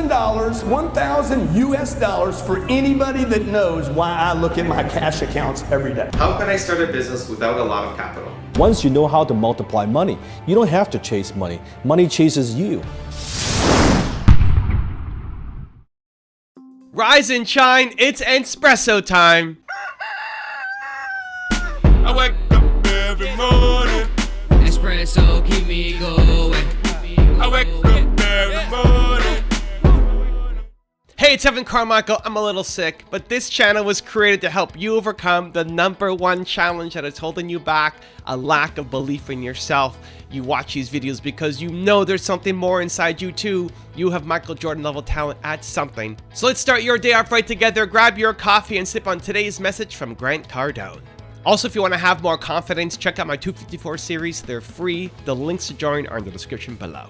$1,000, 1,000 US dollars for anybody that knows why I look at my cash accounts every day. How can I start a business without a lot of capital? Once you know how to multiply money, you don't have to chase money. Money chases you. Rise and shine, it's Entspresso time. I wake up every morning. Espresso keep me going. I wake up every morning. Hey, it's Carmichael. I'm a little sick, but this channel was created to help you overcome the #1 challenge that is holding you back, a lack of belief in yourself. You watch these videos because you know there's something more inside you too. You have Michael Jordan level talent at something. So let's start your day off right together. Grab your coffee and sip on today's message from Grant Cardone. Also, if you want to have more confidence, check out my 254 series. They're free. The links to join are in the description below.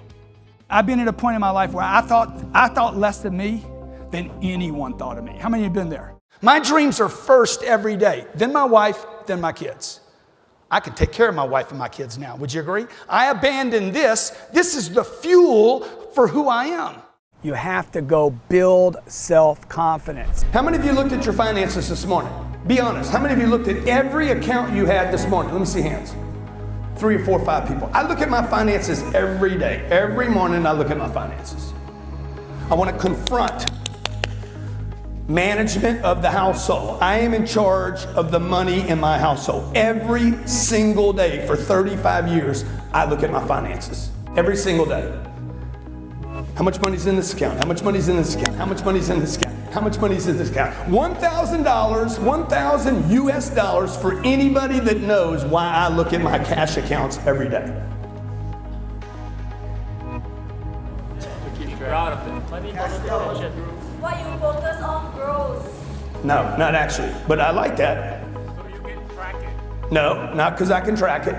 I've been at a point in my life where I thought less of me than anyone thought of me. How many of you have been there? My dreams are first every day, then my wife, then my kids. I can take care of my wife and my kids now. Would you agree? I abandoned this. This is the fuel for who I am. You have to go build self-confidence. How many of you looked at your finances this morning? Be honest. How many of you looked at every account you had this morning? Let me see hands. 3 or 4 or 5 people. I look at my finances every day. Every morning I look at my finances. I want to confront management of the household. I am in charge of the money in my household. Every single day for 35 years, I look at my finances. Every single day. How much money's in this account? How much money's in this account? How much money's in this account? How much money's in this account? $1,000, 1,000 US dollars for anybody that knows why I look at my cash accounts every day. Proud of it. Why you focus on growth? No, not actually, but I like that. So you can track it. No, not because I can track it.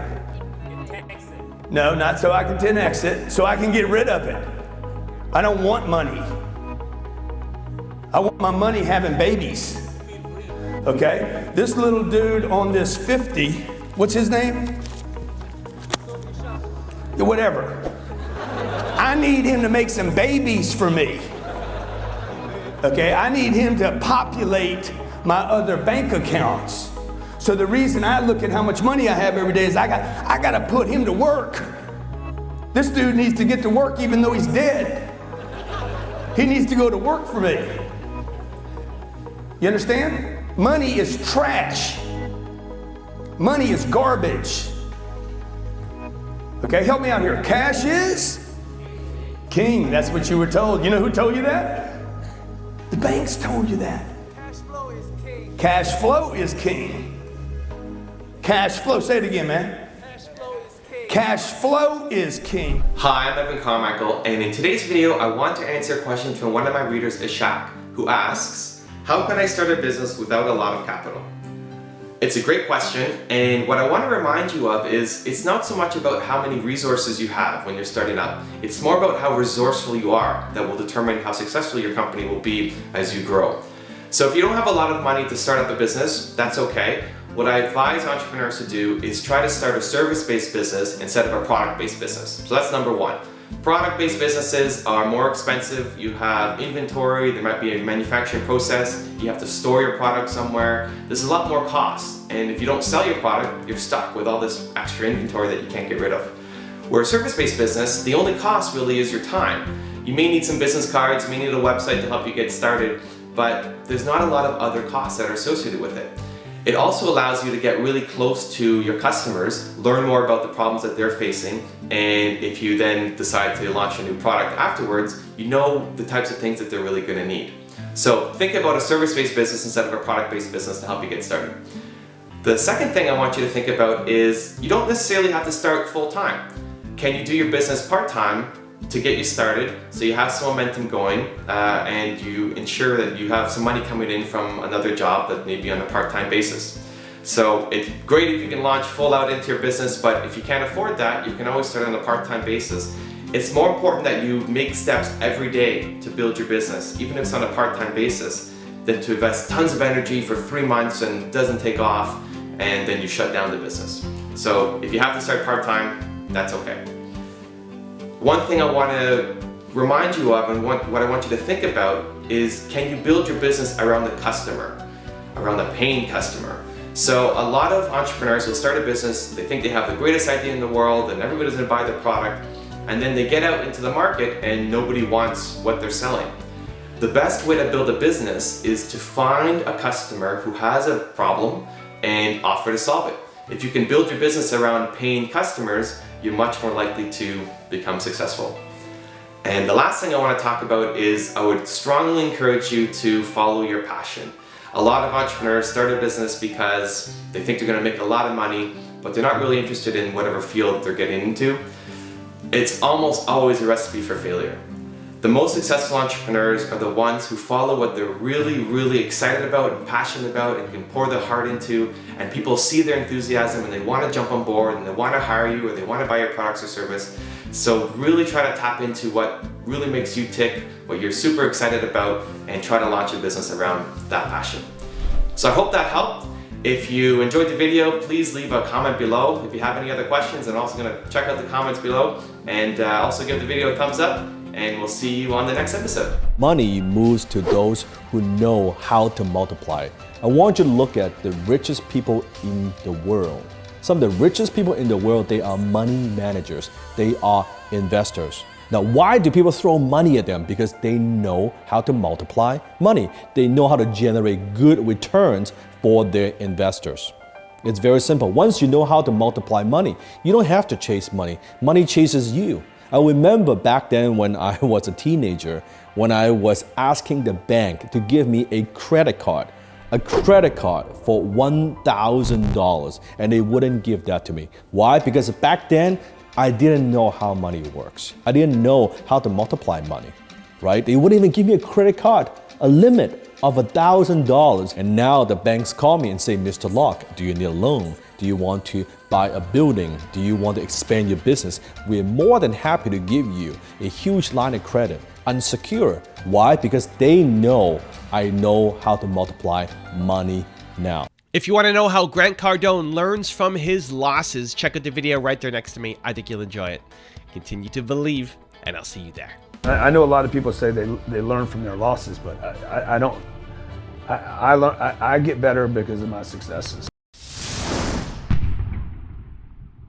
You can 10x it. No, not so I can 10x it, so I can get rid of it. I don't want money. I want my money having babies. Okay? This little dude on this 50, what's his name? Yeah, whatever. I need him to make some babies for me. Okay? I need him to populate my other bank accounts. So the reason I look at how much money I have every day is I got to put him to work. This dude needs to get to work even though he's dead. He needs to go to work for me. You understand? Money is trash. Money is garbage. Okay, help me out here. Cash is king. That's what you were told. You know who told you that? The banks told you that. Cash flow is king. Cash flow is king. Cash flow. Say it again, man. Cash flow is king. Cash flow is king. Hi, I'm Carmichael, and in today's video, I want to answer a question from one of my readers, Ishak, who asks, how can I start a business without a lot of capital? It's a great question, and what I want to remind you of is it's not so much about how many resources you have when you're starting up. It's more about how resourceful you are that will determine how successful your company will be as you grow. So if you don't have a lot of money to start up a business, that's okay. What I advise entrepreneurs to do is try to start a service-based business instead of a product-based business. So that's #1. Product-based businesses are more expensive. You have inventory, there might be a manufacturing process, you have to store your product somewhere. There's a lot more cost, and if you don't sell your product, you're stuck with all this extra inventory that you can't get rid of. Where a service-based business, the only cost really is your time. You may need some business cards, you may need a website to help you get started, but there's not a lot of other costs that are associated with it. It also allows you to get really close to your customers, learn more about the problems that they're facing, and if you then decide to launch a new product afterwards, you know the types of things that they're really going to need. So think about a service-based business instead of a product-based business to help you get started. The second thing I want you to think about is you don't necessarily have to start full-time. Can you do your business part-time to get you started so you have some momentum going and you ensure that you have some money coming in from another job that may be on a part-time basis. So it's great if you can launch full out into your business, but if you can't afford that, you can always start on a part-time basis. It's more important that you make steps every day to build your business, even if it's on a part-time basis, than to invest tons of energy for 3 months and it doesn't take off and then you shut down the business. So if you have to start part-time, that's okay. One thing I want to remind you of, and what I want you to think about is, can you build your business around the customer, around the paying customer? So a lot of entrepreneurs will start a business, they think they have the greatest idea in the world and everybody's gonna buy the product, and then they get out into the market and nobody wants what they're selling. The best way to build a business is to find a customer who has a problem and offer to solve it. If you can build your business around paying customers, you're much more likely to become successful. And the last thing I want to talk about is, I would strongly encourage you to follow your passion. A lot of entrepreneurs start a business because they think they're going to make a lot of money, but they're not really interested in whatever field they're getting into. It's almost always a recipe for failure. The most successful entrepreneurs are the ones who follow what they're really excited about and passionate about and can pour their heart into, and people see their enthusiasm and they want to jump on board and they want to hire you or they want to buy your products or service. So really try to tap into what really makes you tick, what you're super excited about, and try to launch a business around that passion. So I hope that helped. If you enjoyed the video, please leave a comment below. If you have any other questions, I'm also going to check out the comments below, and also give the video a thumbs up, and we'll see you on the next episode. Money moves to those who know how to multiply. I want you to look at the richest people in the world. Some of the richest people in the world, they are money managers. They are investors. Now, why do people throw money at them? Because they know how to multiply money. They know how to generate good returns for their investors. It's very simple. Once you know how to multiply money, you don't have to chase money. Money chases you. I remember back then when I was a teenager, when I was asking the bank to give me a credit card for $1,000, and they wouldn't give that to me. Why? Because back then, I didn't know how money works. I didn't know how to multiply money, right? They wouldn't even give me a credit card, a limit of $1,000. And now the banks call me and say, Mr. Locke, do you need a loan? Do you want to buy a building? Do you want to expand your business? We're more than happy to give you a huge line of credit, unsecured. Why? Because they know I know how to multiply money now. If you want to know how Grant Cardone learns from his losses, check out the video right there next to me. I think you'll enjoy it. Continue to believe, and I'll see you there. I know a lot of people say they learn from their losses, but I don't. I get better because of my successes.